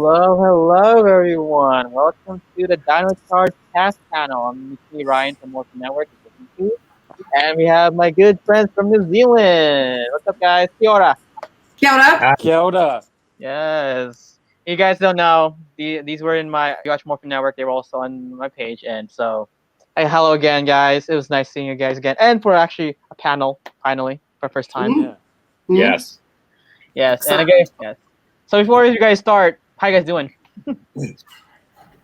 Hello, everyone. Welcome to the Dino Charge cast panel. I'm Emcee Ryan from Morphin Network, and we have my good friends from New Zealand. What's up, guys? Kia ora. Kia ora. Kia ora. Yes. You guys don't know, these were in my Watch Morphin Network. They were also on my page, and so hello again, guys. It was nice seeing you guys again, and for actually a panel finally for the first time. Yeah. Mm-hmm. Yes, and again, yes. So before you guys start, how you guys doing?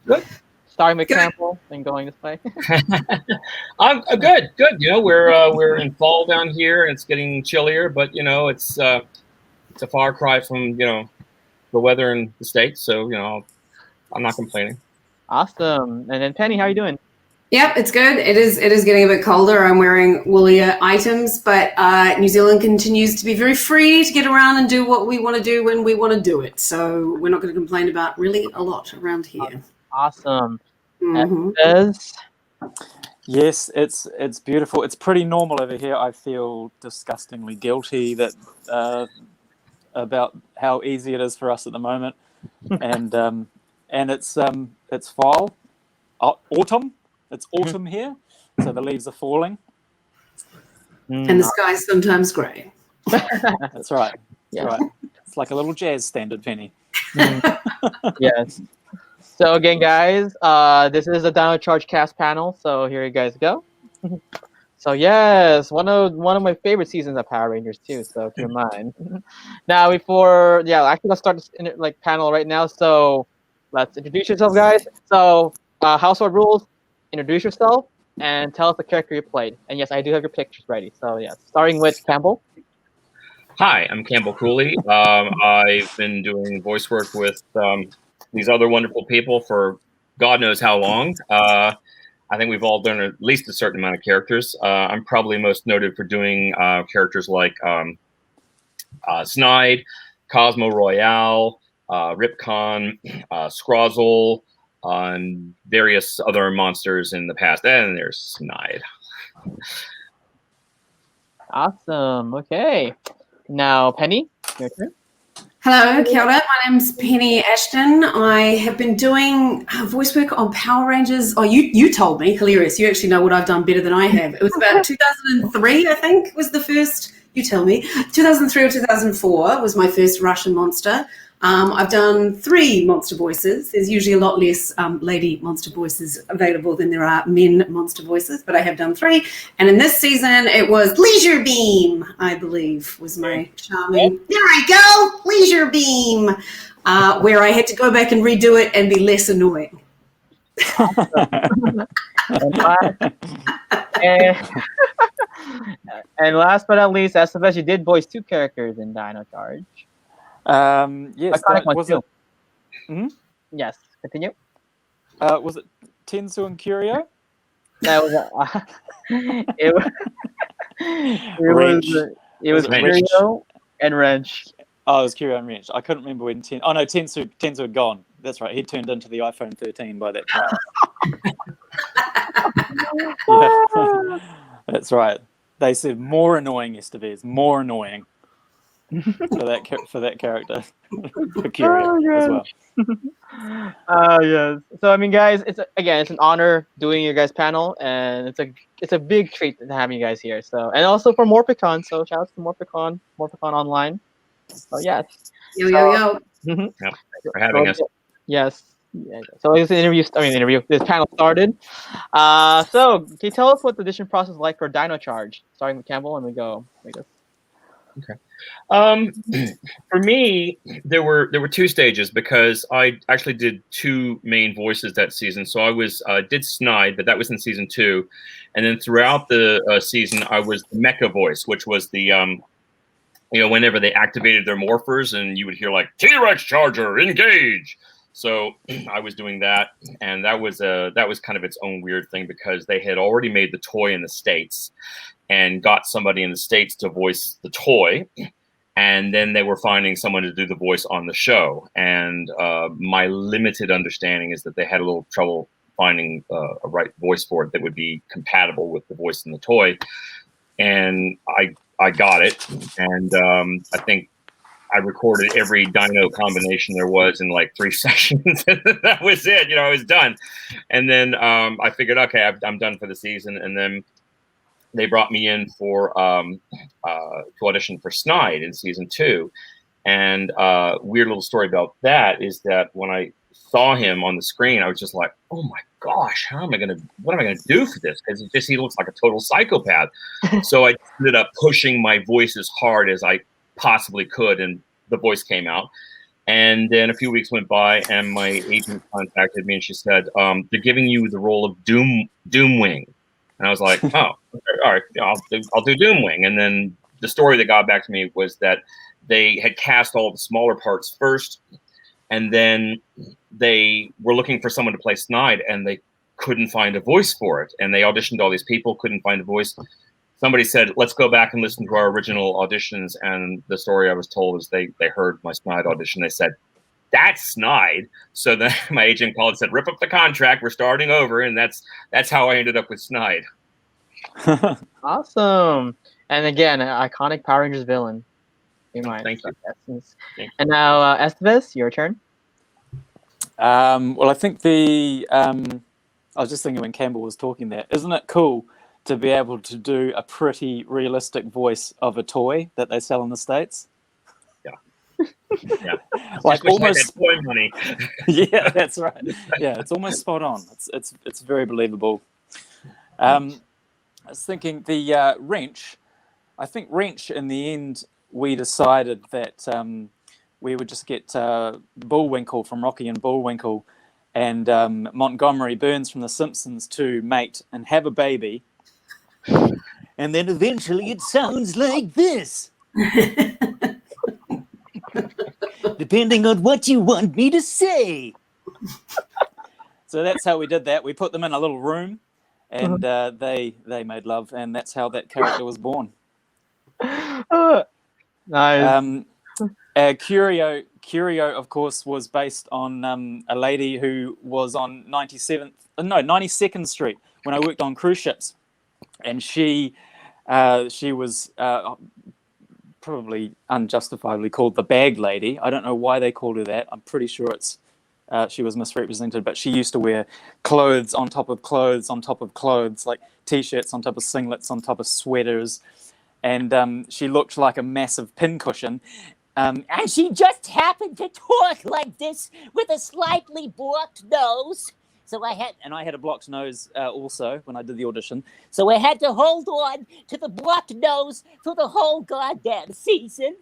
Good. Starting with Campbell and going this way. I'm good. You know, we're in fall down here, and it's getting chillier, but you know, it's a far cry from the weather in the States. So I'm not complaining. Awesome. And then Penny, how are you doing? Yep, it's good. It is getting a bit colder. I'm wearing woolier items, but New Zealand continues to be very free to get around and do what we want to do when we want to do it. So we're not going to complain about really a lot around here. Awesome. Mm-hmm. Yes, it's beautiful. It's pretty normal over here. I feel disgustingly guilty that about how easy it is for us at the moment, and it's fall, autumn. It's autumn here, so the leaves are falling. And the sky's sometimes grey. That's right. Yeah. Right. It's like a little jazz standard, Penny. Yes. So again, guys, this is a Dino Charge cast panel. So here you guys go. So yes, one of my favorite seasons of Power Rangers too. So keep in mind. Now actually let's start this panel right now. So let's introduce yourself, guys. So household rules. Introduce yourself and tell us the character you played. And yes, I do have your pictures ready. So yeah, starting with Campbell. Hi, I'm Campbell Cooley. I've been doing voice work with these other wonderful people for God knows how long. I think we've all done at least a certain amount of characters. I'm probably most noted for doing characters like Snide, Cosmo, Royale, Ripcon, Scrozzle, and various other monsters in the past. And there's Snide. Awesome. Okay. Now, Penny, your turn. Hello, kia ora. My name's Penny Ashton. I have been doing voice work on Power Rangers. Oh, you told me. Hilarious. You actually know what I've done better than I have. It was about 2003, I think, was the first. You tell me. 2003 or 2004 was my first Russian monster. I've done 3 monster voices. There's usually a lot less lady monster voices available than there are men monster voices, but I have done 3. And in this season, it was Leisure Beam, I believe, was my charming. There I go, Leisure Beam, where I had to go back and redo it and be less annoying. And last but not least, Estevez, you did voice 2 characters in Dino Charge. Yes, was it? Mm-hmm? Yes, continue. Was it Tensou and Curio? That was it was Curio and Wrench. Oh, it was Curio and Wrench. I couldn't remember when Tensou had gone. That's right. He turned into the iPhone 13 by that time. Yeah. That's right. They said more annoying, Estevez, more annoying. for that character, for Curio as well. Yes. So I mean, guys, it's an honor doing your guys' panel, and it's a big treat to have you guys here. So, and also for Morphicon. So shout out to Morphicon Online. So yes. Yo. Yep, thanks for having us. Yes. Yeah. So this This panel started. So can you tell us what the audition process is like for Dino Charge? Starting with Campbell, and we go like this. Okay. For me, there were 2 stages because I actually did 2 main voices that season. So I did Snide, but that was in season 2, and then throughout the season, I was the Mecha voice, which was the whenever they activated their Morphers, and you would hear like T-Rex Charger engage. So I was doing that, and that was kind of its own weird thing because they had already made the toy in the States and got somebody in the States to voice the toy. And then they were finding someone to do the voice on the show. And my limited understanding is that they had a little trouble finding a right voice for it that would be compatible with the voice in the toy. And I got it. And I think I recorded every Dino combination there was in like 3 sessions. That was it. I was done. And then I figured, okay, I'm done for the season. And then they brought me in for to audition for Snide in season 2. And weird little story about that is that when I saw him on the screen, I was just like, oh my gosh, what am I gonna do for this? Because he looks like a total psychopath. So I ended up pushing my voice as hard as I possibly could, and the voice came out. And then a few weeks went by, and my agent contacted me, and she said, they're giving you the role of Doomwing. And I was like, oh, okay, all right, I'll do Doomwing. And then the story that got back to me was that they had cast all the smaller parts first, and then they were looking for someone to play Snide, and they couldn't find a voice for it. And they auditioned all these people, couldn't find a voice. Somebody said, let's go back and listen to our original auditions. And the story I was told is they heard my Snide audition. They said, that's Snide. So then my agent called and said, rip up the contract. We're starting over. And that's how I ended up with Snide. Awesome. And again, an iconic Power Rangers villain. Thank you. And now, Estevez, your turn. Well, I think I was just thinking when Campbell was talking there, isn't it cool to be able to do a pretty realistic voice of a toy that they sell in the States? Yeah. Like almost toy money. Yeah, that's right. Yeah, it's almost spot on. It's very believable. I was thinking the wrench. I think wrench in the end we decided that we would just get Bullwinkle from Rocky and Bullwinkle and Montgomery Burns from The Simpsons to mate and have a baby. And then eventually it sounds like this. Depending on what you want me to say. So that's how we did that. We put them in a little room and they made love, and that's how that character was born. Nice. Curio, of course, was based on a lady who was on 92nd Street when I worked on cruise ships, and she was probably unjustifiably called the bag lady. I don't know why they called her that. I'm pretty sure it's she was misrepresented, but she used to wear clothes on top of clothes on top of clothes, like t-shirts on top of singlets on top of sweaters. And she looked like a massive pincushion. And she just happened to talk like this with a slightly blocked nose. So I had a blocked nose also when I did the audition. So I had to hold on to the blocked nose for the whole goddamn season.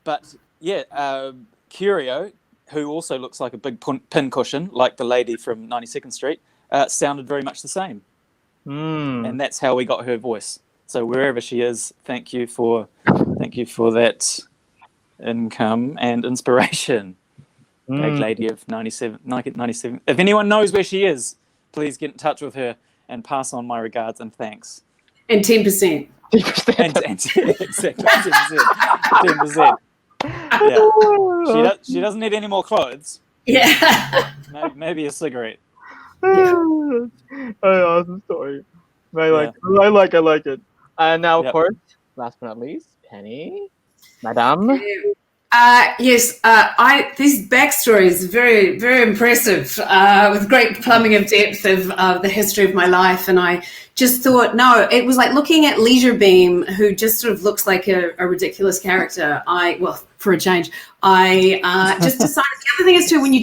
But yeah, Curio, who also looks like a big pincushion, like the lady from 92nd Street, sounded very much the same. And that's how we got her voice. So wherever she is, thank you for that income and inspiration. Bag lady of 97. If anyone knows where she is, please get in touch with her and pass on my regards and thanks. And 10%. And 10%. Yeah. She doesn't need any more clothes. Yeah. Maybe a cigarette. Awesome story. I like it. And now, of course, last but not least, Penny, Madame. Yes, this backstory is very, very impressive, with great plumbing of depth of the history of my life. And I just thought, no, it was like looking at Leisure Beam, who just sort of looks like a ridiculous character. For a change, I just decided. The other thing is too, when you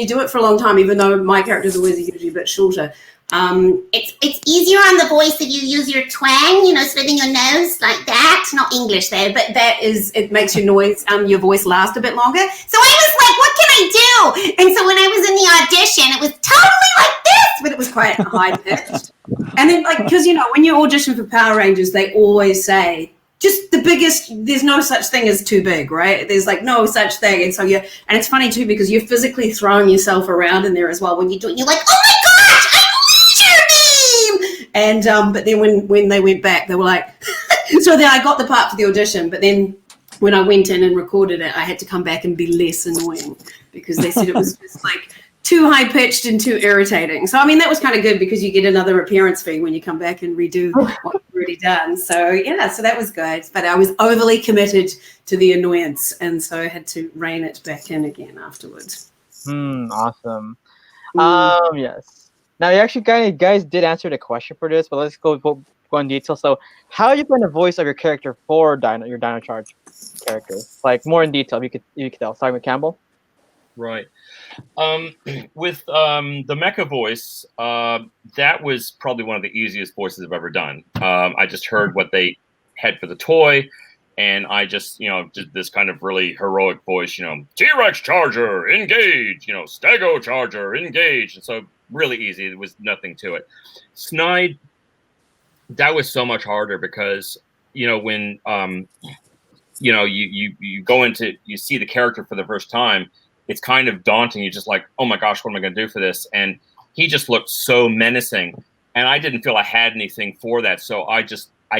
do it for a long time, even though my characters always usually a bit shorter, it's easier on the voice if you use your twang, spreading your nose like that. Not English there, but it makes your voice last a bit longer. So I was like, what can I do? And so when I was in the audition, it was totally like this, but it was quite high pitched. And then, because when you audition for Power Rangers, they always say, just the biggest, there's no such thing as too big, right? There's like no such thing. And so and it's funny too, because you're physically throwing yourself around in there as well when you do it. You're like, oh my gosh, I'm Leisure Beam! And but then when they went back, they were like, so then I got the part for the audition, but then when I went in and recorded it, I had to come back and be less annoying because they said it was just like too high pitched and too irritating. So I mean that was kind of good because you get another appearance fee when you come back and redo what you've already done. So yeah, so that was good. But I was overly committed to the annoyance, and so I had to rein it back in again afterwards. Awesome. Yes. Now you actually guys did answer the question for this, but let's go in detail. So how you find the voice of your character for your Dino Charge character? Like more in detail, if you could tell. Starting with Campbell. Right. With the Mecha voice, that was probably one of the easiest voices I've ever done. I just heard what they had for the toy, and I just, did this kind of really heroic voice, T-Rex Charger, engage, Stego Charger, engage. And so really easy. There was nothing to it. Snide, that was so much harder because, when, you go into, you see the character for the first time, it's kind of daunting. You're just like, oh my gosh, what am I going to do for this? And he just looked so menacing. And I didn't feel I had anything for that. So I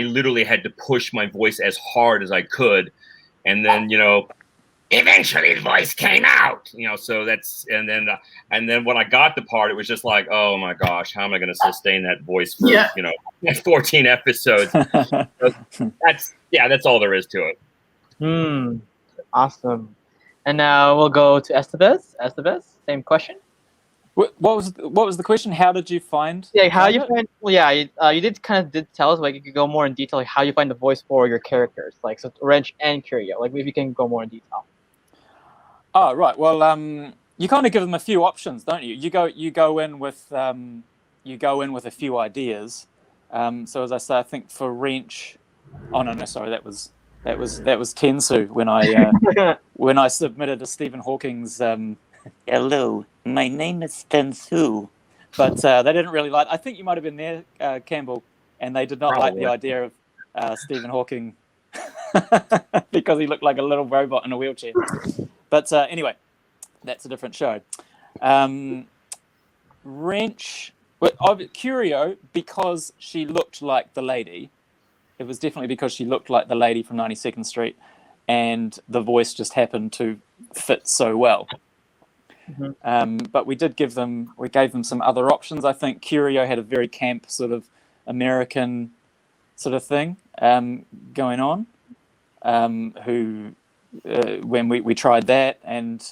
literally had to push my voice as hard as I could. And then, eventually the voice came out, so that's, and then when I got the part, it was just like, oh my gosh, how am I going to sustain that voice for, 14 episodes? That's all there is to it. Awesome. And now we'll go to Estevez. Estevez, same question. What was the question? How did you find? Yeah, how you find? Well, yeah, you did tell us, like you could go more in detail, like how you find the voice for your characters, like so Wrench and Curio. Like maybe you can go more in detail. Oh right, well, you kind of give them a few options, don't you? You go in with a few ideas. So as I say, I think for Wrench, sorry, that was Tensou when I submitted to Stephen Hawking's hello, my name is Tensou, but they didn't really like. I think you might have been there, Campbell, and they did not like the idea of Stephen Hawking because he looked like a little robot in a wheelchair. But anyway, that's a different show. Wrench, Curio, because she looked like the lady. It was definitely because she looked like the lady from 92nd Street, and the voice just happened to fit so well. But we gave them some other options. I think Curio had a very camp sort of American sort of thing going on. When we tried that, and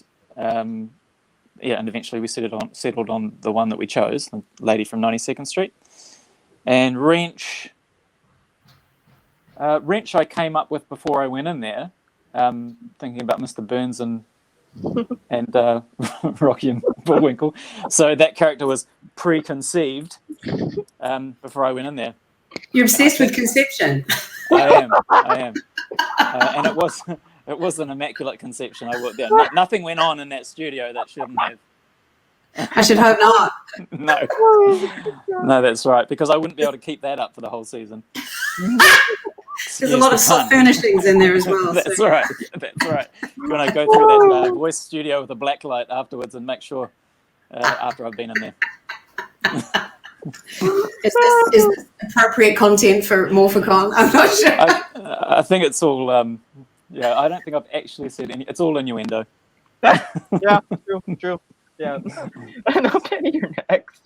eventually we settled on the one that we chose, the lady from 92nd Street, and Wrench. Wrench I came up with before I went in there, thinking about Mr. Burns and Rocky and Bullwinkle. So that character was preconceived before I went in there. You're obsessed with conception. I am. And it was an immaculate conception. I worked out. Nothing went on in that studio that shouldn't have. I should hope not. No, that's right, because I wouldn't be able to keep that up for the whole season. There's a lot of soft furnishings in there as well. That's right. When I go through that voice studio with a black light afterwards and make sure after I've been in there. Is this appropriate content for Morphicon? I'm not sure. I think it's all. I don't think I've actually said any. It's all innuendo. Yeah, true. Yeah. No, Penny, you're next.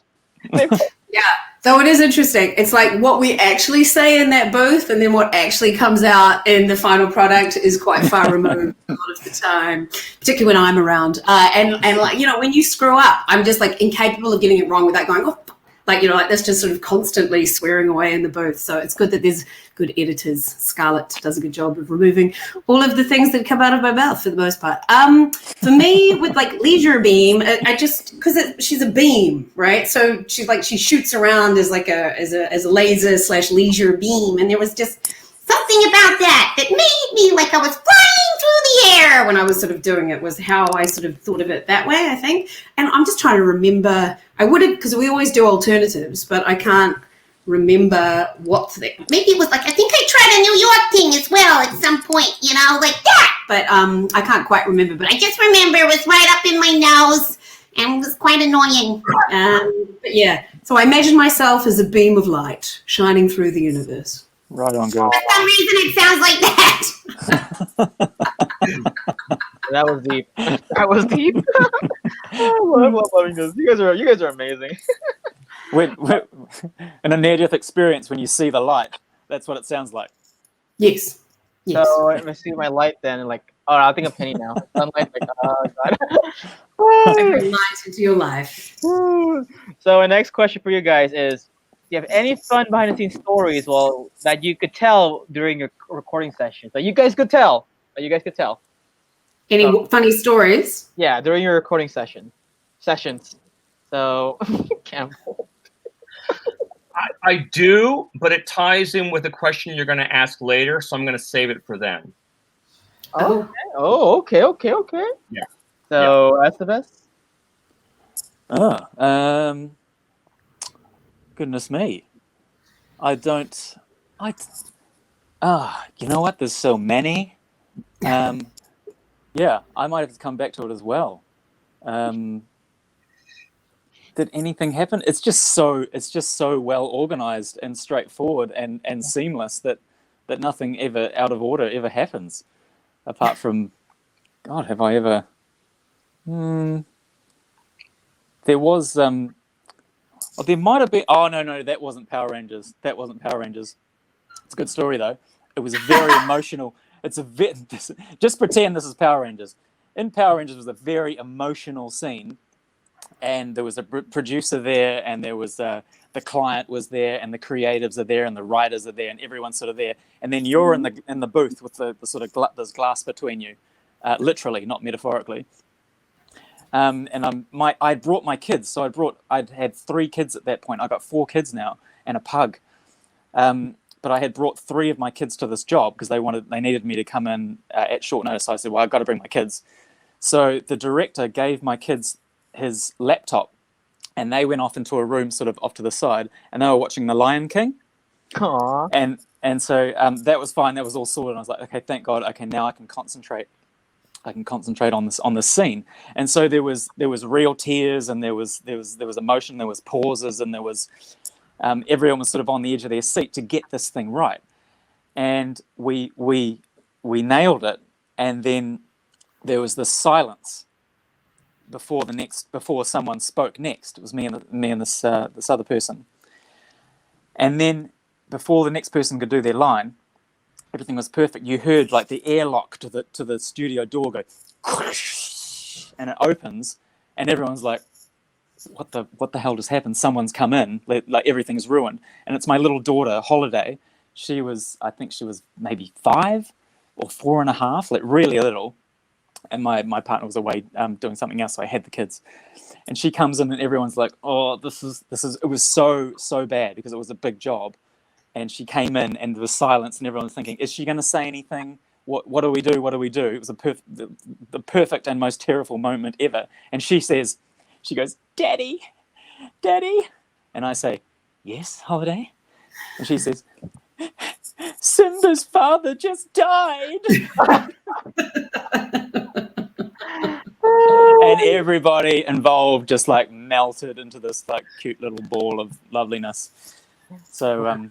Yeah, so it is interesting. It's like what we actually say in that booth and then what actually comes out in the final product is quite far removed a lot of the time, particularly when I'm around. And like, when you screw up, I'm just like incapable of getting it wrong without going, oh, like that's just sort of constantly swearing away in the booth. So it's good that there's good editors. Scarlett does a good job of removing all of the things that come out of my mouth for the most part. For me, with like Leisure Beam, I just because she's a beam, right? So she shoots around as like as a laser / leisure beam, and there was just Something about that made me like I was flying through the air when I was sort of doing it, was how I sort of thought of it that way, I think. And I'm just trying to remember. I would have, because we always do alternatives, but I can't remember what maybe it was like, I think I tried a New York thing as well at some point, like that. But I can't quite remember. But I just remember it was right up in my nose and it was quite annoying. But yeah, so I imagine myself as a beam of light shining through the universe. Right on, girl. For some reason, it sounds like that. That was deep. I'm loving this. You guys are amazing. when in a near-death experience, when you see the light, that's what it sounds like. Yes. Yes. So if I see my light, then like, oh, I think of Penny now. Sunlight, like, oh god. I bring light into your life. So the next question for you guys is: do you have any fun behind-the-scenes stories, that you could tell during your recording sessions? That you guys could tell. Any funny stories? Yeah, during your recording sessions. So, Campbell. I do, but it ties in with a question you're going to ask later, so I'm going to save it for them. Okay. Oh, okay. Yeah. So, Estevez? Goodness me. You know what? There's so many. Yeah, I might have to come back to it as well. Did anything happen? It's just so well organized and straightforward and seamless that nothing ever out of order ever happens. Apart from, God, have I ever? There was there might have been. Oh no, that wasn't Power Rangers. It's a good story though. It was a very emotional. Just pretend this is Power Rangers. In Power Rangers was a very emotional scene. And there was a producer there, and there was the client was there, and the creatives are there, and the writers are there, and everyone's sort of there. And then you're in the booth with the sort of there's glass between you, literally, not metaphorically. And I brought my kids, so I'd had 3 kids at that point. I got 4 kids now and a pug. But I had brought 3 of my kids to this job because they needed me to come in at short notice. So I said, well, I've got to bring my kids. So the director gave my kids his laptop, and they went off into a room sort of off to the side, and they were watching The Lion King. Aww. And so that was fine. That was all sorted. And I was like, okay, thank God. Okay, now I can concentrate on this scene. And so there was real tears, and there was emotion, there was pauses, and there was everyone was sort of on the edge of their seat to get this thing right. And we nailed it. And then there was this silence before someone spoke next. It was me and this other person. And then before the next person could do their line, everything was perfect. You heard like the airlock to the studio door go, and it opens, and everyone's like, what the hell just happened? Someone's come in, like everything's ruined. And it's my little daughter, Holiday. I think she was maybe 5 or 4.5, like really little. And my partner was away doing something else, so I had the kids. And she comes in, and everyone's like, "Oh, it was so bad because it was a big job." And she came in, and there was silence, and everyone was thinking, "Is she going to say anything? What do we do? What do we do?" It was the perfect and most terrible moment ever. And she goes, "Daddy," and I say, "Yes, Holiday," and she says, "Simba's father just died." And everybody involved just like melted into this like cute little ball of loveliness. So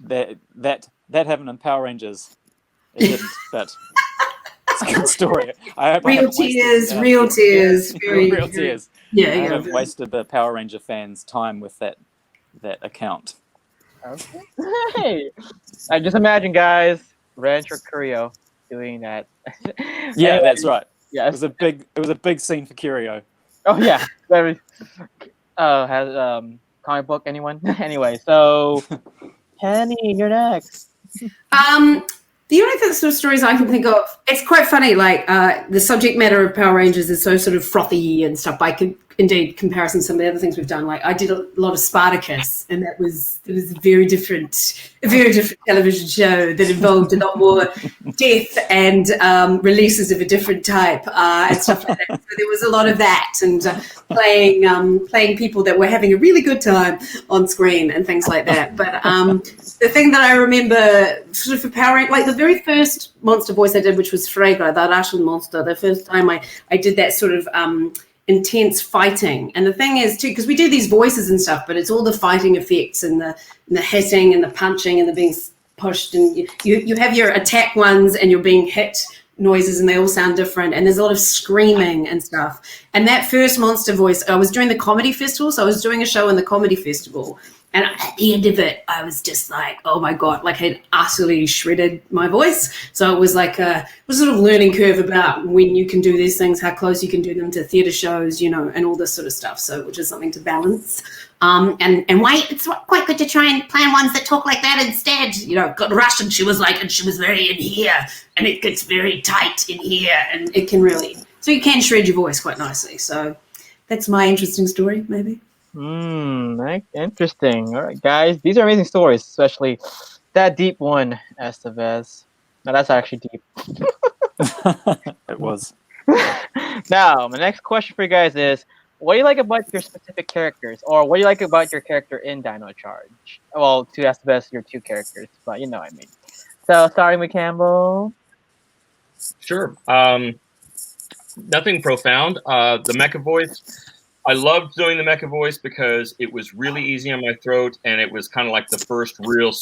that happened in Power Rangers. It didn't, but it's a good story. I hope real tears. Real tears. Yeah, I haven't wasted the Power Ranger fans' time with that account. Okay. Hey, I just imagine guys, Ranch or Curio doing that. Yeah, anyway, that's right. Yeah, it was a big scene for Curio. Oh yeah. Has comic book anyone? Anyway, so Penny, you're next. The only sort of stories I can think of, it's quite funny. Like the subject matter of Power Rangers is so sort of frothy and stuff. By comparison to some of the other things we've done, like I did a lot of Spartacus, and it was a very different television show that involved a lot more death and releases of a different type and stuff like that. So there was a lot of that, and playing people that were having a really good time on screen and things like that. But the thing that I remember sort of for Power Rangers, like the very first monster voice I did, which was Fragra, that Russian monster, the first time I did that sort of intense fighting. And the thing is too, because we do these voices and stuff, but it's all the fighting effects and the hitting and the punching and the being pushed, and you have your attack ones and you're being hit noises and they all sound different, and there's a lot of screaming and stuff. And that first monster voice, I was during the comedy festival, so I was doing a show in the comedy festival, and at the end of it I was just like, oh my god, like I had utterly shredded my voice. So it was like a sort of learning curve about when you can do these things, how close you can do them to theatre shows, you know, and all this sort of stuff, so which is something to balance. And why it's quite good to try and plan ones that talk like that instead. You know, got Russian, she was very in here, and it gets very tight in here, and it can really, so you can shred your voice quite nicely. So that's my interesting story, maybe. Interesting. All right, guys, these are amazing stories, especially that deep one, Estevez. Now that's actually deep. It was. Now, my next question for you guys is, what do you like about your specific characters, or what do you like about your character in Dino Charge? Well, to Estevez, your two characters, but you know what I mean. So, starting with Campbell. Sure. Nothing profound. The Mecha voice. I loved doing the Mecha voice because it was really easy on my throat, and it was kind of like the first real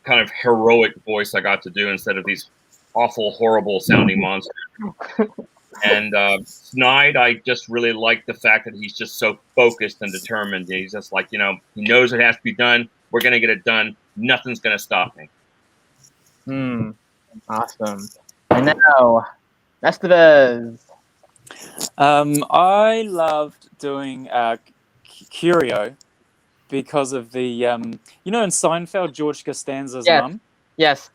kind of heroic voice I got to do instead of these awful, horrible sounding monsters. And Snide, I just really like the fact that he's just so focused and determined. He's just like, you know, he knows it has to be done. We're going to get it done. Nothing's going to stop me. Awesome. And now, Estevez. I loved doing Curio because of the, you know, in Seinfeld, George Costanza's mum. Yes.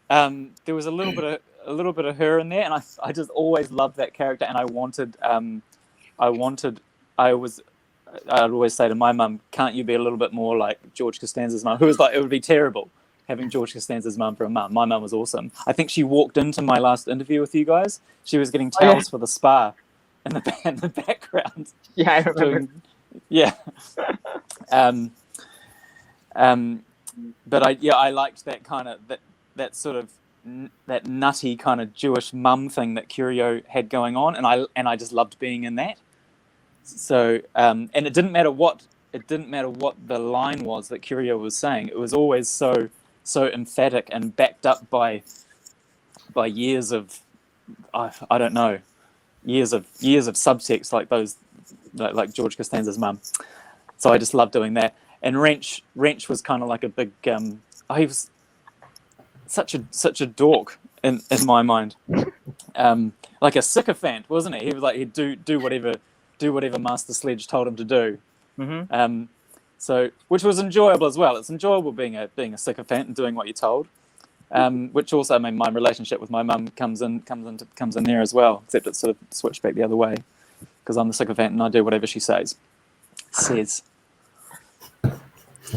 There was a little bit of her in there, and I just always loved that character, and I'd always say to my mum, can't you be a little bit more like George Costanza's mum? Who was like, it would be terrible having George Costanza's mum for a mum. My mum was awesome. I think she walked into my last interview with you guys. She was getting towels for the spa in the background. Yeah, I remember. But I liked that kind of that sort of that nutty kind of Jewish mum thing that Curio had going on, and I just loved being in that. So and it didn't matter what the line was that Curio was saying. It was always so emphatic and backed up by years of I don't know, years of subtext like those like George Costanza's mum. So I just loved doing that. And Wrench was kind of like a big he was such a dork in my mind, like a sycophant, wasn't he? He was like, he'd do whatever Master Sledge told him to do. Mm-hmm. So which was enjoyable as well. It's enjoyable being a sycophant and doing what you're told. Which also, I mean, my relationship with my mum comes in there as well, except it's sort of switched back the other way because I'm the sycophant and I do whatever she says.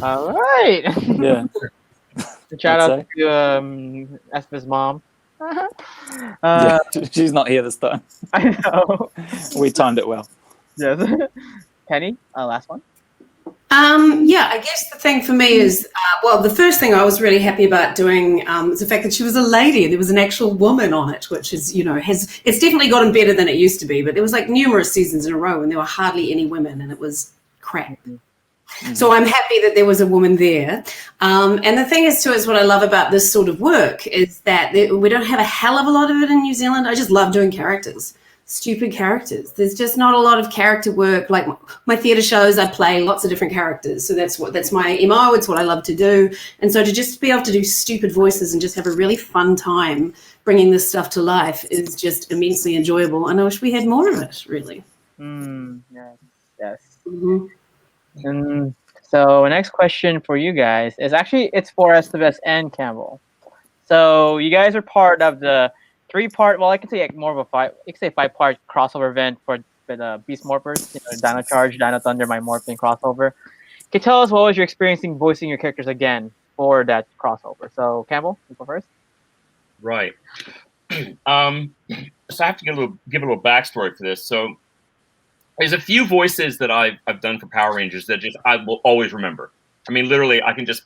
All right. Yeah. Shout out to Estevez mom. Yeah, she's not here this time. I know. We timed it well. Yes. Penny, last one. I guess the thing for me is, the first thing I was really happy about doing was the fact that she was a lady. There was an actual woman on it, which is, you know, it's definitely gotten better than it used to be, but there was like numerous seasons in a row and there were hardly any women and it was crap. Mm-hmm. So I'm happy that there was a woman there. And the thing is, too, is what I love about this sort of work is that we don't have a hell of a lot of it in New Zealand. I just love doing characters. Stupid characters. There's just not a lot of character work. Like my theatre shows, I play lots of different characters. So that's my MO. It's what I love to do. And so to just be able to do stupid voices and just have a really fun time bringing this stuff to life is just immensely enjoyable. And I wish we had more of it, really. Yes. Mm-hmm. And so next question for you guys is it's for Estevez and Campbell. So you guys are part of the 3-part, well, I can say like more of a 5-part crossover event for the Beast Morphers, Dino Charge, Dino Thunder, My Morphin crossover. Can you tell us what was your experience voicing your characters again for that crossover? So Campbell, you go first. Right. So I have to give a little backstory for this. So there's a few voices that I've done for Power Rangers that I will always remember. I mean, literally, I can just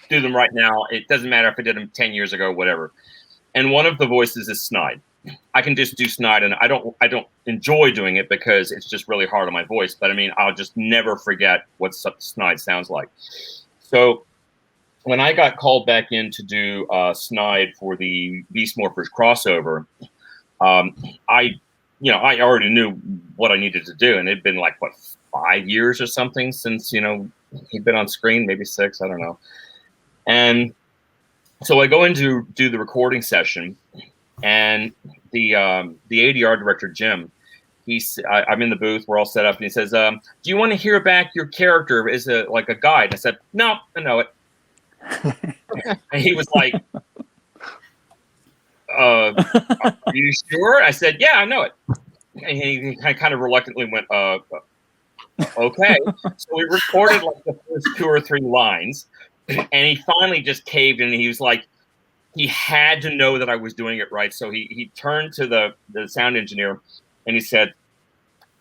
do them right now. It doesn't matter if I did them 10 years ago, whatever. And one of the voices is Snide. I can just do Snide, and I don't enjoy doing it because it's just really hard on my voice. But I mean, I'll just never forget what Snide sounds like. So when I got called back in to do Snide for the Beast Morphers crossover, I already knew what I needed to do, and it'd been like 5 years or something since he'd been on screen, maybe 6, I don't know. And so I go in to do the recording session, and the ADR director Jim, I'm in the booth, we're all set up, and he says, "Do you want to hear back your character as a guide?" I said, "No, I know it." And he was like, "Are you sure?" I said, "Yeah, I know it." And he kind of reluctantly went, "Okay." So we recorded like the first 2 or 3 lines, and he finally just caved in. And he was like, he had to know that I was doing it right. So he turned to the sound engineer and he said,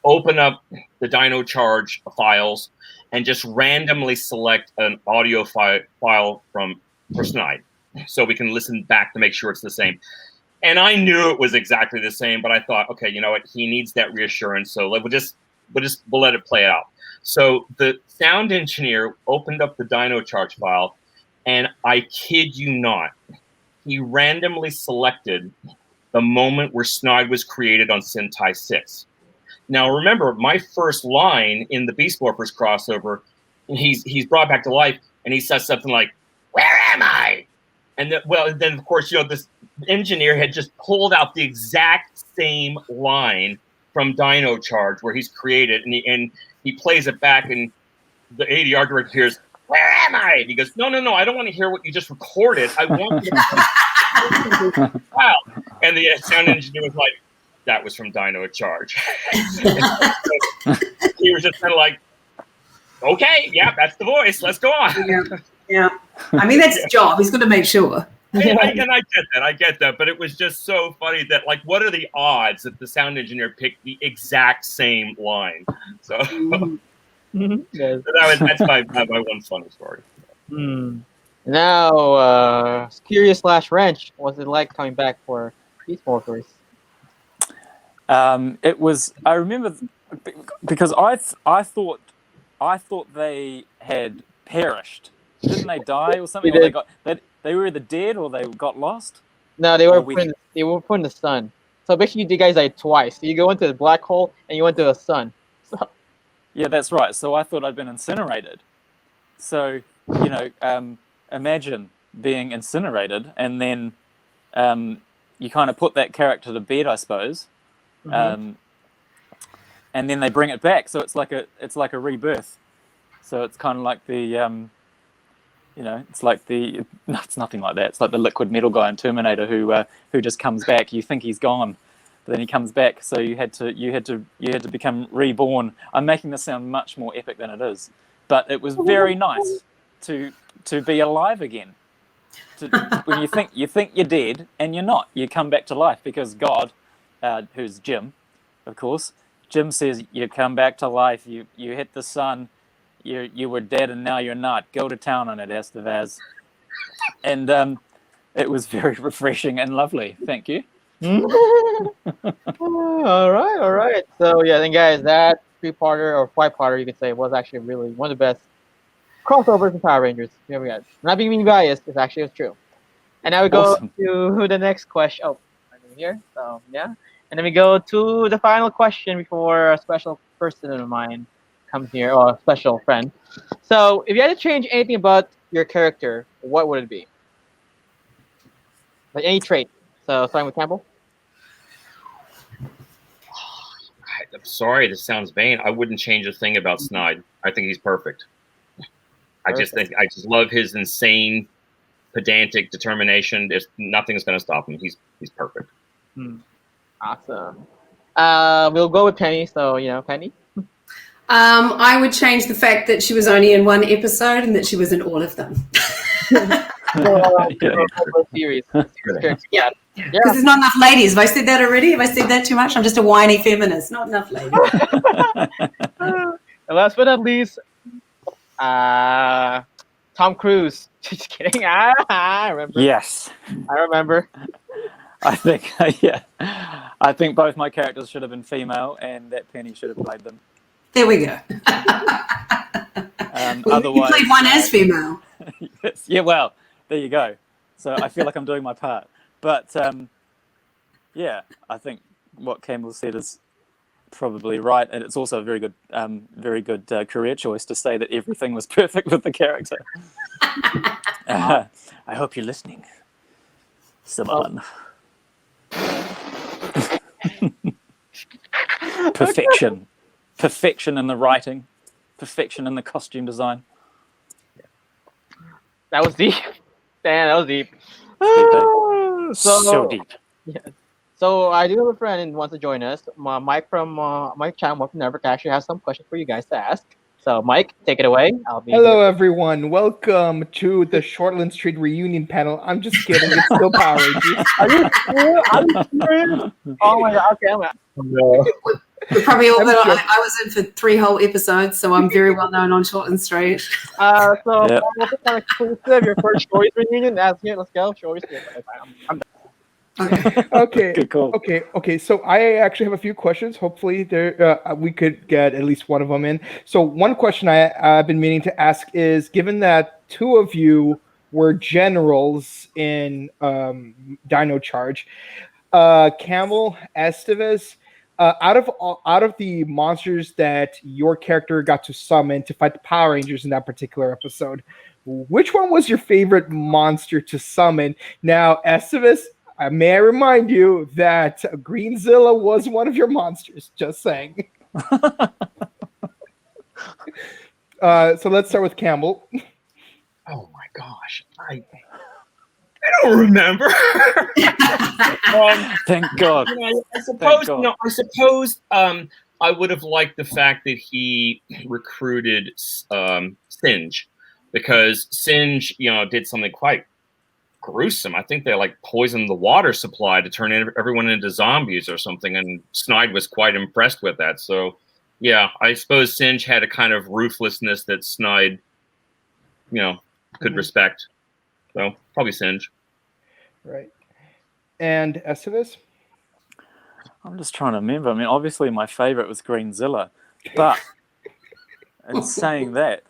"Open up the Dino Charge files and just randomly select an audio file for Snide, so we can listen back to make sure it's the same." And I knew it was exactly the same, but I thought, okay, you know what? He needs that reassurance, so we'll let it play out. So the sound engineer opened up the Dino Charge file, and I kid you not, he randomly selected the moment where Snide was created on Sentai 6. Now, remember, my first line in the Beast Morphers crossover, he's brought back to life, and he says something like, "Where am I?" And then of course, this engineer had just pulled out the exact same line from Dino Charge where he's created, and he plays it back, and the ADR director hears, "Where am I?" And he goes, No, I don't want to hear what you just recorded. I want you to wow. And the sound engineer was like, "That was from Dino Charge." So he was just kind of like, "Okay, yeah, that's the voice. Let's go on." Yeah. I mean, that's his job. He's got to make sure. And I get that, but it was just so funny that, like, what are the odds that the sound engineer picked the exact same line? So that's my one funny story. Now, Curio / Wrench, what was it like coming back for Beast Morphers? It was. I remember because I thought they had perished. Didn't they die or something? They were either dead or they got lost. No, they were put in the sun. So basically, you guys died twice. So you go into the black hole and you went to the sun. So. Yeah, that's right. So I thought I'd been incinerated. So imagine being incinerated, and then you kind of put that character to bed, I suppose, and then they bring it back. So it's like a rebirth. So it's kind of like the it's nothing like that. It's like the liquid metal guy in Terminator who just comes back. You think he's gone, but then he comes back. So you had to become reborn. I'm making this sound much more epic than it is, but it was very nice to be alive again. When you think you're dead and you're not, you come back to life because God, who's Jim, of course, Jim says you come back to life. You hit the sun. You were dead and now you're not. Go to town on it, Estevez. And it was very refreshing and lovely. Thank you. All right. So yeah, then guys, that 3-parter or 5-parter, you could say, was actually really one of the best crossovers in Power Rangers. Here we go. Not being biased, it's actually true. And now we go to the next question. Oh, I'm here. So yeah, and then we go to the final question before a special person of mine comes here, or a special friend. So, if you had to change anything about your character, what would it be? Like any trait. So, starting with Campbell. I'm sorry, this sounds vain. I wouldn't change a thing about Snide. I think he's perfect. I just love his insane, pedantic determination. Nothing's going to stop him. He's perfect. Awesome. We'll go with Penny. So, Penny. I would change the fact that she was only in one episode and that she was in all of them. Series. Yeah. Because there's not enough ladies. Have I said that already? Have I said that too much? I'm just a whiny feminist. Not enough ladies. And last but not least, Tom Cruise. Just kidding. I remember. Yes. I remember. I think both my characters should have been female and that Penny should have played them. There we go. Otherwise, you played one as female. Yes, yeah, well, there you go. So I feel like I'm doing my part. But Yeah, I think what Campbell said is probably right, and it's also a very good career choice to say that everything was perfect with the character. I hope you're listening, someone. Perfection in the writing, perfection in the costume design. That was deep. Damn, that was deep. So deep. Yeah. So I do have a friend who wants to join us. Mike from Mike channel, Morphin Network, actually has some questions for you guys to ask. So Mike, take it away. Hello, everyone. Welcome to the Shortland Street reunion panel. I'm just kidding. It's still Power Rangers. Are you serious? Are you serious? Oh my god. Okay, We're probably all good. I was in for 3 whole episodes, so I'm very well known on Shortland Street. So Yeah. what's kind of exclusive? Your first choice reunion? That's it. Let's go. Choice. I'm done. Okay. Good call. Okay. So I actually have a few questions. Hopefully, we could get at least one of them in. So one question I've been meaning to ask is: given that 2 of you were generals in Dino Charge, Campbell, Estevez, out of the monsters that your character got to summon to fight the Power Rangers in that particular episode, which one was your favorite monster to summon? Now, Estevez, may I remind you that Greenzilla was one of your monsters. Just saying. So let's start with Campbell. Oh my gosh, I don't remember. Thank God. I suppose I would have liked the fact that he recruited Singe, because Singe, did something quite gruesome. I think they poisoned the water supply to turn everyone into zombies or something, and Snide was quite impressed with that. So, yeah, I suppose Singe had a kind of ruthlessness that Snide, could respect. So probably Singe. Right. And Estevez? I'm just trying to remember. I mean, obviously my favorite was Greenzilla, but in saying that,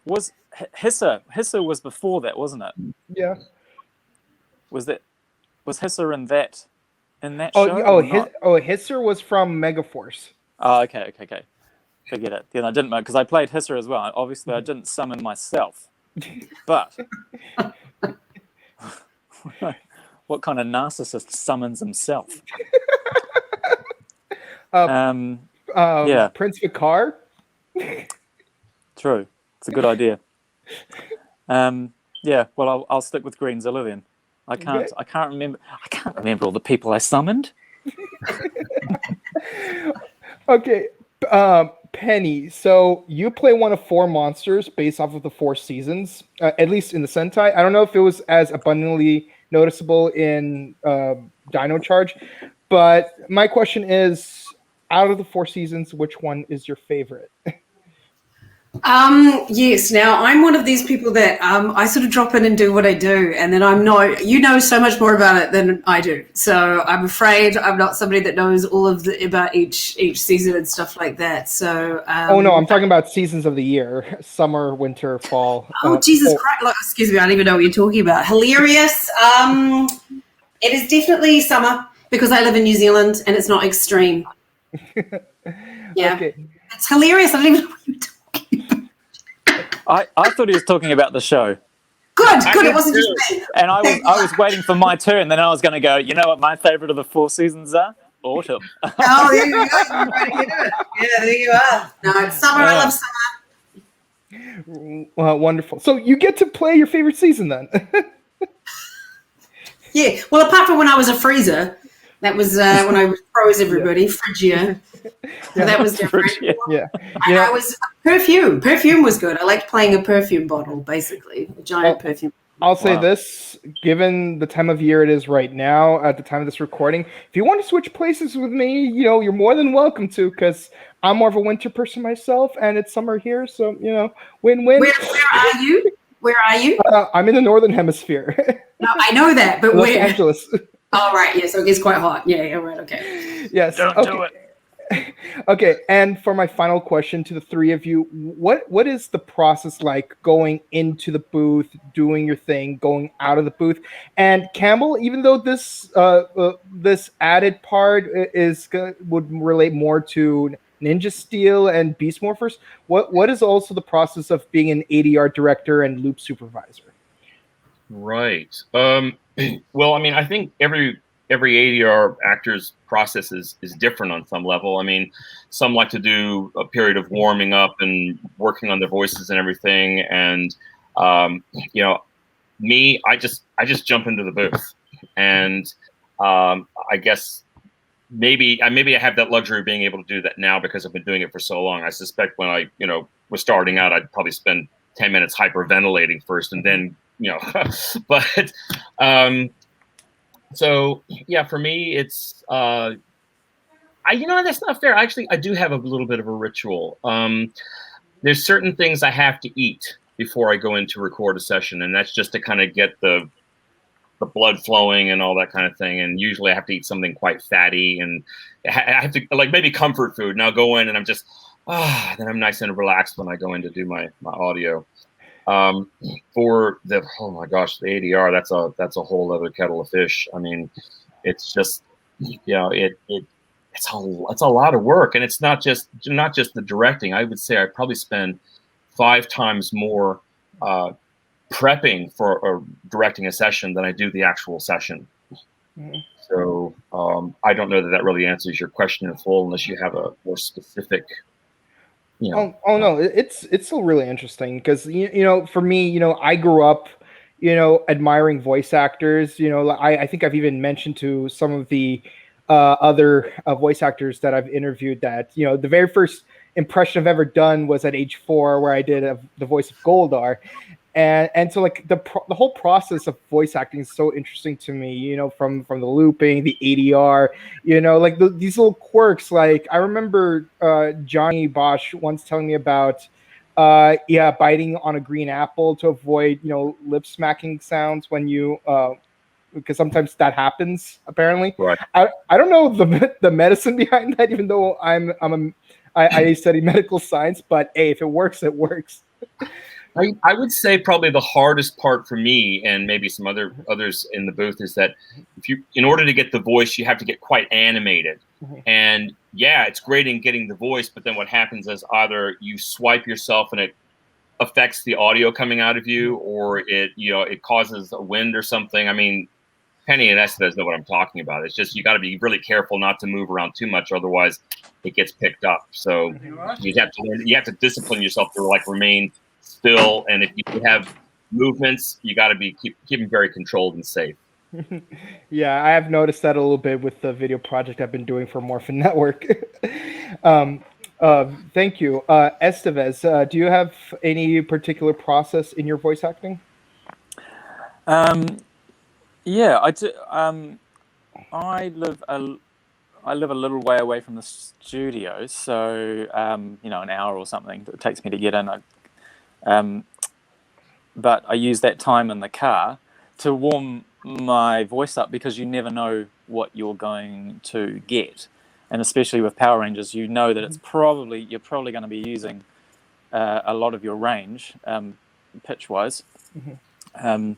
was Hisser was before that, wasn't it? Yeah. Was Hisser in that show? Hisser was from Megaforce. Oh, okay. Forget it. Then I didn't know, because I played Hisser as well. Obviously, I didn't summon myself. But what kind of narcissist summons himself? Yeah. Prince Vicar? True. It's a good idea. Yeah, well, I'll stick with Greenzilla then. I can't remember all the people I summoned. Okay. Penny, so you play one of 4 monsters based off of the 4 seasons, at least in the Sentai. I don't know if it was as abundantly noticeable in Dino Charge, but my question is, out of the 4 seasons, which one is your favorite? Yes. Now, I'm one of these people that I sort of drop in and do what I do, and then you know so much more about it than I do. So I'm afraid I'm not somebody that knows all of about each season and stuff like that. So oh no, I'm talking about seasons of the year: summer, winter, fall. Oh Jesus Christ! Like, excuse me, I don't even know what you're talking about. Hilarious. It is definitely summer because I live in New Zealand and it's not extreme. Yeah, okay. It's hilarious. I don't even know what you're talking. I thought he was talking about the show. Good. It wasn't just me. And I was waiting for my turn. Then I was going to go, you know what my favorite of the 4 seasons are? Autumn. Oh, there you go. Yeah, there you are. No, it's summer. I love summer. Wonderful. So you get to play your favorite season then. Yeah. Well, apart from when I was a freezer, that was when I froze everybody. Fridgia. Yeah. That was different. Yeah. And I was perfume. Perfume was good. I liked playing a perfume bottle, basically, a giant perfume. I'll say this, given the time of year it is right now, at the time of this recording, if you want to switch places with me, you're more than welcome to, because I'm more of a winter person myself, and it's summer here, so, win-win. Where are you? Where are you? I'm in the northern hemisphere. No, I know that, but Los where? Angeles. Oh, right, yeah, so it gets quite hot. Yeah, right, okay. Yes. Don't do it. Okay, and for my final question to the three of you, what is the process like going into the booth, doing your thing, going out of the booth? And Campbell, even though this added part would relate more to Ninja Steel and Beast Morphers, what is also the process of being an ADR director and loop supervisor? Right. Well, I mean, I think every ADR actor's process is different on some level. I mean, some like to do a period of warming up and working on their voices and everything. And you know, me, I just jump into the booth, and I guess maybe I have that luxury of being able to do that now because I've been doing it for so long. I suspect when I was starting out, I'd probably spend 10 minutes hyperventilating first, and then but so yeah, for me, it's that's not fair. Actually, I do have a little bit of a ritual. There's certain things I have to eat before I go in to record a session, and that's just to kind of get the blood flowing and all that kind of thing. And usually I have to eat something quite fatty, and I have to, like, maybe comfort food. And I'll go in and I'm just, then I'm nice and relaxed when I go in to do my audio. For the, oh my gosh, the ADR, that's a whole other kettle of fish. I mean, it's just, it's a lot of work, and it's not just the directing. I would say I probably spend 5 times more prepping for directing a session than I do the actual session. Mm-hmm. So I don't know that really answers your question in full, unless you have a more specific. No, it's still really interesting because for me, I grew up, admiring voice actors. I think I've even mentioned to some of the other voice actors that I've interviewed that the very first impression I've ever done was at age 4, where I did the voice of Goldar. And so, like, the whole process of voice acting is so interesting to me, from the looping, the ADR, like these little quirks. Like, I remember Johnny Bosch once telling me about biting on a green apple to avoid lip smacking sounds when you because sometimes that happens, apparently. Right. I don't know the medicine behind that, even though I study medical science, but hey, if it works, it works. I would say probably the hardest part for me, and maybe some others in the booth, is that in order to get the voice, you have to get quite animated. Mm-hmm. And yeah, it's great in getting the voice, but then what happens is either you swipe yourself and it affects the audio coming out of you, or it causes a wind or something. I mean, Penny and Estevez know what I'm talking about. It's just you got to be really careful not to move around too much, otherwise it gets picked up. So you have to discipline yourself to remain still, and if you have movements, you got to keep them very controlled and safe. Yeah, I have noticed that a little bit with the video project I've been doing for Morphin Network. Thank you. Estevez, do you have any particular process in your voice acting? Yeah, I do. I live a little way away from the studio, so an hour or something it takes me to get in. But I use that time in the car to warm my voice up, because you never know what you're going to get, and especially with Power Rangers, you know that you're probably going to be using a lot of your range, pitch wise, and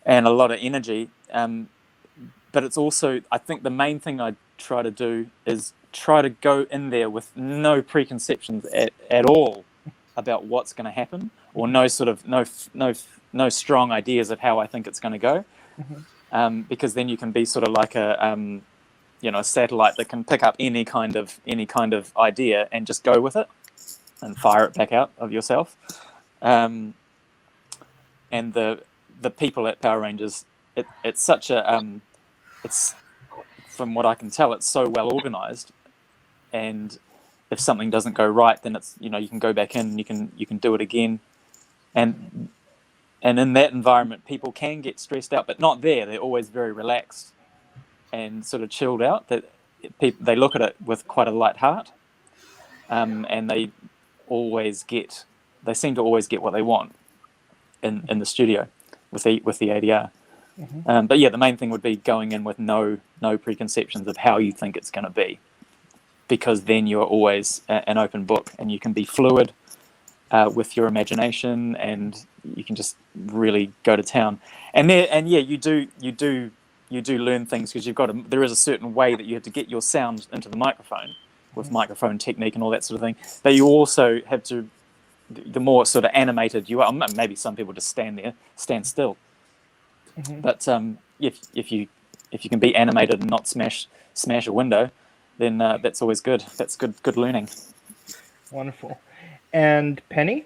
a lot of energy. But it's also, I think the main thing I try to do is try to go in there with no preconceptions at all about what's going to happen, or no strong ideas of how I think it's going to go, because then you can be sort of like a satellite that can pick up any kind of idea and just go with it and fire it back out of yourself. And the people at Power Rangers, it's such a it's, from what I can tell, it's so well organized, and if something doesn't go right, then it's you can go back in and you can do it again, and in that environment people can get stressed out, but not there. They're always very relaxed and sort of chilled out. That they look at it with quite a light heart, and they seem to always get what they want in the studio with the ADR. But yeah, the main thing would be going in with no preconceptions of how you think it's going to be. because then you're always an open book, and you can be fluid with your imagination, and you can just really go to town. And yeah, you do learn things, because there is a certain way that you have to get your sound into the microphone with microphone technique and all that sort of thing. But you also have to, the more sort of animated you are, maybe some people just stand still. But if you can be animated and not smash a window, then that's always good. That's good learning. Wonderful. And Penny?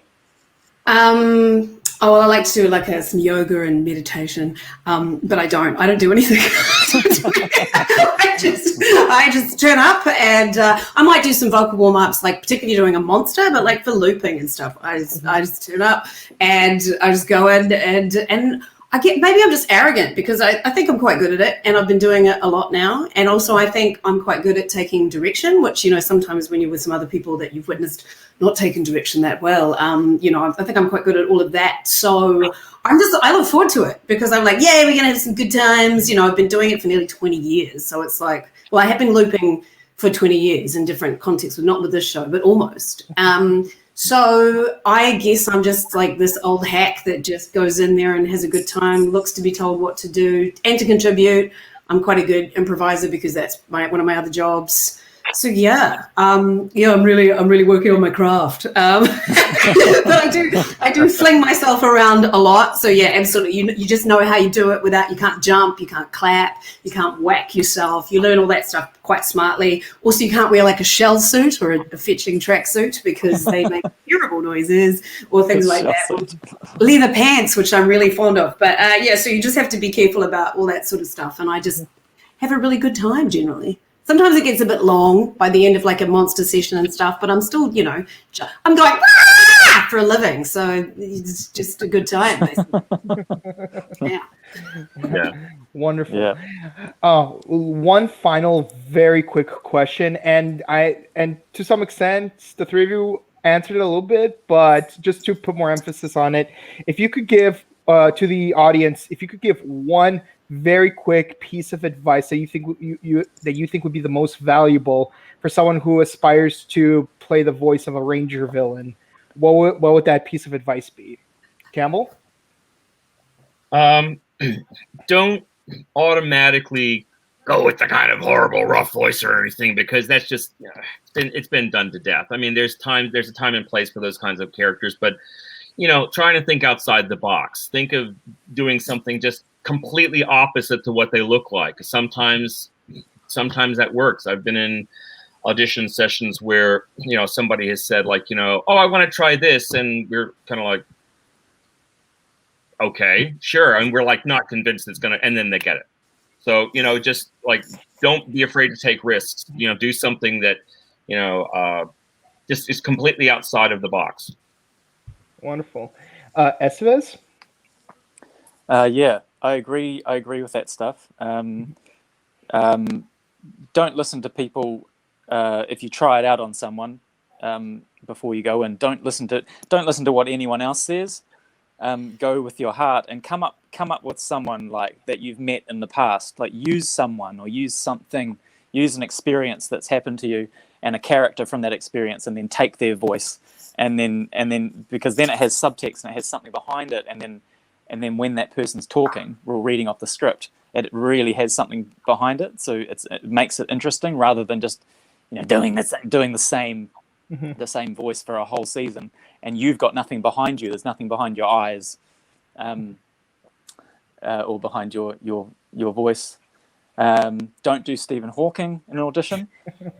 Oh, well, I like to do like some yoga and meditation, but I don't do anything. I just turn up, and I might do some vocal warm-ups, like particularly doing a monster, but like for looping and stuff, I just turn up and I just go in, and maybe I'm just arrogant, because I think I'm quite good at it, and I've been doing it a lot now. And also I think I'm quite good at taking direction, which, sometimes when you're with some other people that you've witnessed not taking direction that well, I think I'm quite good at all of that. So I look forward to it, because I'm like, yeah, we're going to have some good times. I've been doing it for nearly 20 years. So it's like, well, I have been looping for 20 years in different contexts, but not with this show, but almost. So I guess I'm just like this old hack that just goes in there and has a good time, looks to be told what to do and to contribute. I'm quite a good improviser, because that's one of my other jobs. So I'm really working on my craft. But I do fling myself around a lot. So yeah, absolutely. You just know how you do it you can't jump, you can't clap, you can't whack yourself. You learn all that stuff quite smartly. Also, you can't wear like a shell suit or a fetching track suit, because they make terrible noises, or things like that. Leather pants, which I'm really fond of. But so you just have to be careful about all that sort of stuff. And I just have a really good time generally. Sometimes it gets a bit long by the end of like a monster session and stuff, but I'm still, I'm going for a living. So it's just a good time, basically. Yeah. Wonderful. Yeah. One final very quick question, and to some extent the three of you answered it a little bit, but just to put more emphasis on it, if you could give to the audience, if you could give one very quick piece of advice that you think would be the most valuable for someone who aspires to play the voice of a Ranger villain, what would that piece of advice be? Campbell? Don't automatically go with the kind of horrible rough voice or anything, because that's just it's been done to death. I mean, there's a time and place for those kinds of characters, but trying to think outside the box. Think of doing something just completely opposite to what they look like. Sometimes that works. I've been in audition sessions where somebody has said like, oh, I want to try this, and we're kind of like, okay, sure, and we're like not convinced it's gonna, and then they get it. So just like, don't be afraid to take risks. Do something that just is completely outside of the box. Wonderful. Estevez? Yeah, I agree with that stuff. Don't listen to people if you try it out on someone before you go in. Don't listen to what anyone else says. Go with your heart and come up with someone like that you've met in the past. Like, use someone or use something, use an experience that's happened to you and a character from that experience, and then take their voice, and then because then it has subtext and it has something behind it, and then when that person's talking or reading off the script, it really has something behind it. So it makes it interesting, rather than just doing the same voice for a whole season, and you've got nothing behind you. There's nothing behind your eyes, or behind your voice. Don't do Stephen Hawking in an audition.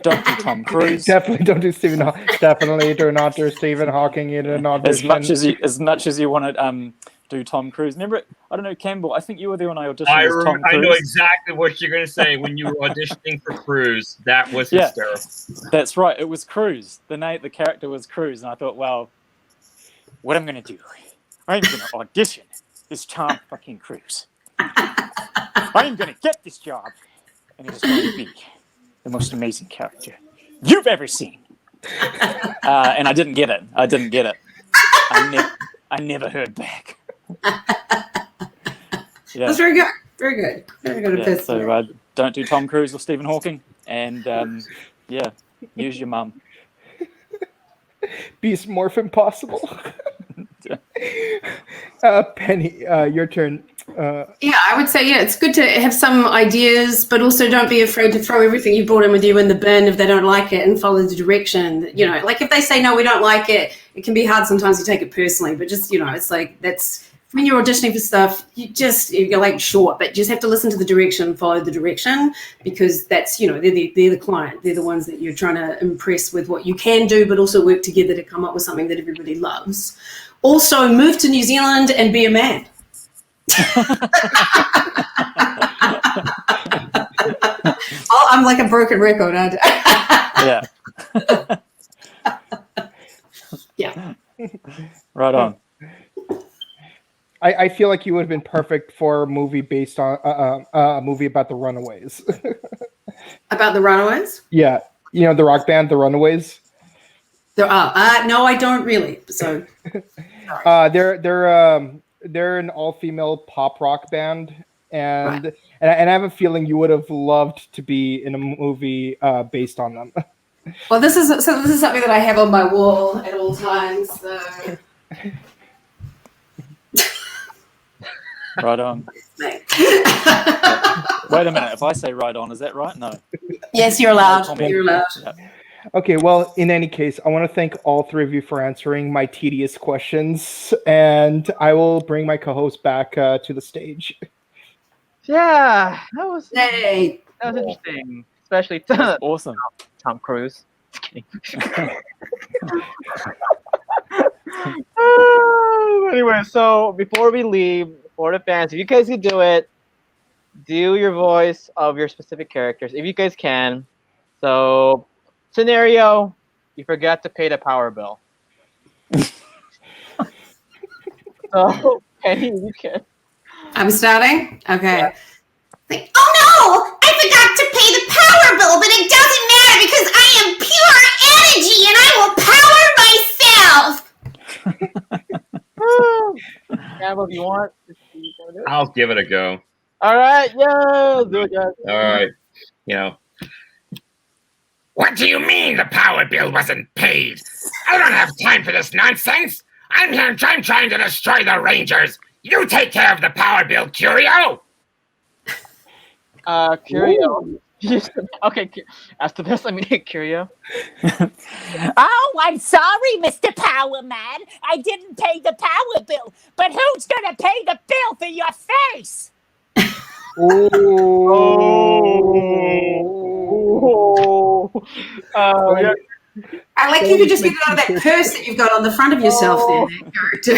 Don't do Tom Cruise. Definitely don't do Stephen. Definitely do not do Stephen Hawking in an audition. As much as you want to do Tom Cruise. Remember, I don't know, Campbell, I think you were there when I auditioned as Tom Cruise. I know exactly what you're going to say when you were auditioning for Cruise. That was hysterical. That's right. It was Cruise. The character was Cruise, and I thought, well, what I'm going to do, I'm going to audition this Tom fucking Cruise. I'm going to get this job, and it is going to be the most amazing character you've ever seen. And I didn't get it. I never heard back. That's very good. Very good. Very good. Yeah, so don't do Tom Cruise or Stephen Hawking, and Use your mum. Beast Morph Impossible. Penny, your turn. Yeah, I would say, it's good to have some ideas, but also don't be afraid to throw everything you brought in with you in the bin if they don't like it and follow the direction. Like if they say, no, we don't like it, it can be hard sometimes to take it personally, but just, it's like, that's when you're auditioning for stuff, you're like short, but you just have to listen to the direction and follow the direction because that's, they're the client. They're the ones that you're trying to impress with what you can do, but also work together to come up with something that everybody loves. Also, move to New Zealand and be a man. I'm like a broken record, aren't I? Yeah. Right on. I feel like you would have been perfect for a movie based on a movie about the Runaways. About the Runaways? Yeah, the rock band, the Runaways. No, I don't really. So, they're an all-female pop rock band, and I have a feeling you would have loved to be in a movie based on them. Well, this is something that I have on my wall at all times. So. Right on. Wait a minute. If I say right on, is that right? No. Yes, you're allowed. You're allowed. Yeah. Okay, well, in any case, I want to thank all three of you for answering my tedious questions, and I will bring my co-host back to the stage. Yeah, that was Hey. That was interesting, especially awesome. Tom Cruise. Just kidding. Anyway, so before we leave, for the fans, if you guys could do it, do your voice of your specific characters, if you guys can. So, scenario, you forgot to pay the power bill. So, Penny, you can. I'm starting? Okay. Yeah. Like, oh no! I forgot to pay the power bill, but it doesn't matter because I am pure energy and I will power myself! Campbell, if you want. I'll give it a go. All right, yeah, do it, guys. All right. What do you mean the power bill wasn't paid? I don't have time for this nonsense. I'm trying to destroy the Rangers. You take care of the power bill, Curio. Curio. Okay, that's the best. I mean, Curio. Oh, I'm sorry, Mr. Power Man. I didn't pay the power bill. But who's gonna pay the bill for your face? Yeah. I like you could just get it out of that purse that you've got on the front of yourself there, character.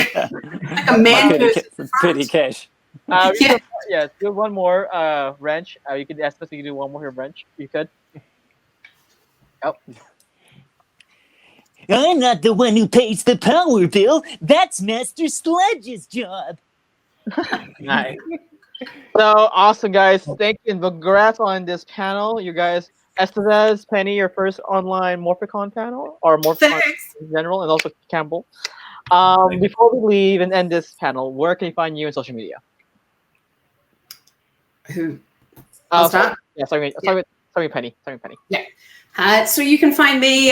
Like a man purse. Petty cash. Do one more wrench. You could ask us if you could do one more wrench. You could. Oh. I'm not the one who pays the power bill. That's Master Sledge's job. Nice. So awesome, guys! Thank you and congrats on this panel, you guys. Estevez, Penny, your first online Morphicon panel, or Morphicon in general, and also Campbell. Before we leave and end this panel, where can you find you on social media? Who? I'll start? Sorry, Penny. Yeah. So you can find me.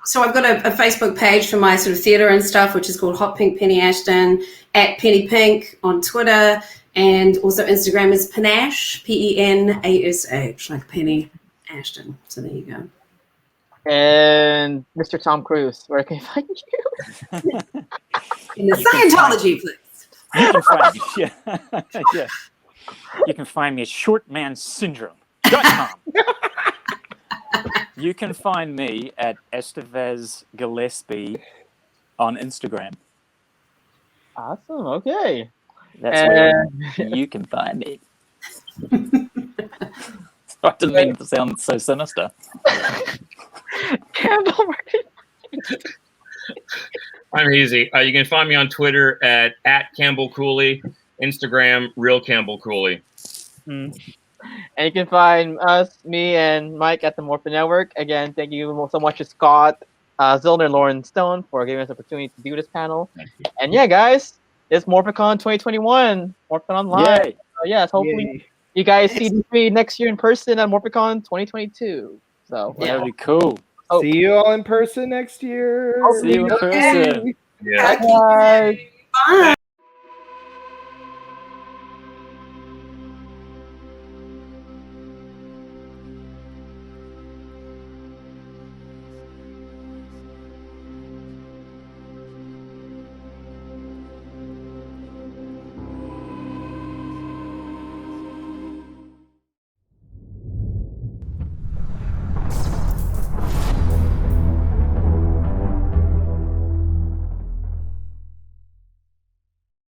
So I've got a Facebook page for my sort of theatre and stuff, which is called Hot Pink Penny Ashton, at Penny Pink on Twitter, and also Instagram is Penash, Penash, like Penny Ashton. So there you go. And Mr. Tom Cruise, where can you find you? In the Scientology, please. You can find me. Yeah. You can find me at shortmansyndrome.com. You can find me at Estevez Gillespie on Instagram. Awesome. Okay. That's where you can find me. I didn't mean to sound so sinister. Campbell, I'm easy. You can find me on Twitter at Campbell Cooley, Instagram real Campbell Cooley. And you can find us, me, and Mike at the Morphin Network. Again, thank you so much to Scott, Zillner, and Lauren Stone for giving us the opportunity to do this panel. And yeah, guys, it's Morphicon 2021, Morphin Online. Yay. So yes, hopefully you guys see me next year in person at Morphicon 2022. So That'd be cool. Oh. See you all in person next year. Oh, See you in person. Yeah. Bye, guys. Bye.